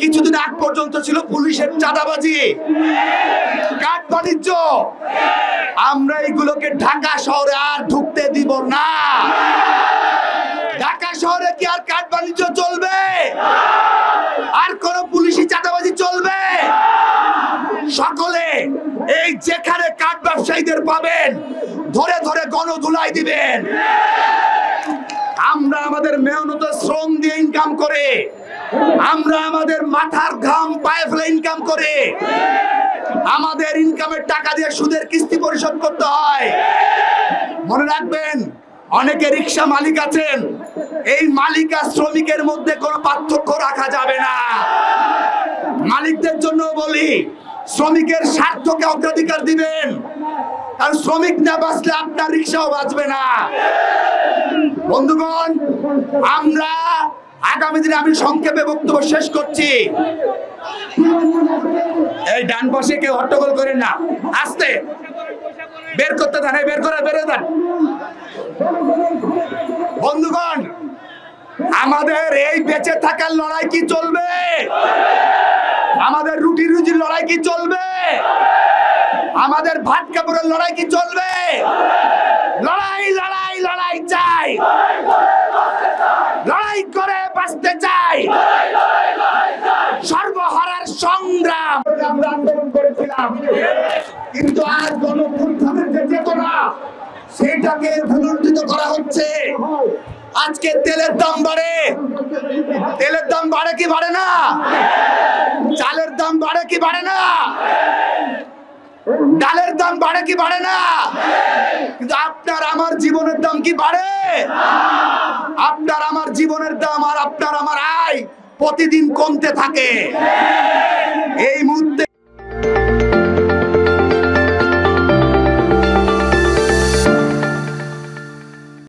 কিছুদিন আগ পর্যন্ত ছিল পুলিশের চাঁদাবাজি, কাঠ বাণিজ্য। আমরা এগুলোকে ঢাকা শহরে আর ঢুকতে দিব না। ঢাকা শহরে কি আর কাঠ বাণিজ্য চলবে? আর কোন পুলিশি চাঁদাবাজি চলবে? সকলে এই যেখানে কাঠ ব্যবসায়ীদের পাবেন ধরে ধরে গণধুলাই দিবেন। আমরা আমাদের মেহনত শ্রম দিয়ে ইনকাম করে, আমরা আমাদের মাথার ঘাম পায়ে ফেলে ইনকাম করে, আমাদের ইনকামের টাকা দিয়ে সুদের কিস্তি পরিশোধ করতে হয়। মনে রাখবেন, অনেকে রিক্সা মালিক আছেন, এই মালিক আর শ্রমিকের মধ্যে কোনো পার্থক্য রাখা যাবে না। মালিকদের জন্য বলি, শ্রমিকের স্বার্থকে অগ্রাধিকার দিবেন, কারণ শ্রমিক না বাঁচলে আপনার রিক্সাও বাঁচবে না। বন্ধুগণ, আমরা আগামী দিনে, আমি সংক্ষেপে বক্তব্য শেষ করছি। এই ডান পাশে কেউ হট্টগোল করেন না, আস্তে বের করতে দেন, বের করে বেরো দেন। বন্ধুগণ, আমাদের এই বেঁচে থাকার লড়াই কি চলবে? আমাদের রুটি রুজির লড়াই কি চলবে? আমাদের ভাত কাপড়ের লড়াই কি চলবে? লড়াই লড়াই লড়াই চাই, লড়াই করে বাঁচতে চাই। সর্বহারার সংগ্রাম আমরা আন্দোলন করেছিলাম, কিন্তু আজ গণঅভ্যুত্থানের যে চেতনা, সেটাকে পুনরুদ্ধার করা হচ্ছে। আজকে তেলের দাম বাড়ে, তেলের দাম বাড়ে কি বাড়ে না? চালের দাম বাড়ে কি বাড়ে না? ডালের দাম বাড়ে কি বাড়ে না? কিন্তু আপনার আমার জীবনের দাম কি বাড়ে? আপনার আমার জীবনের দাম আর আপনার আমার আয় প্রতিদিন কমতে থাকে।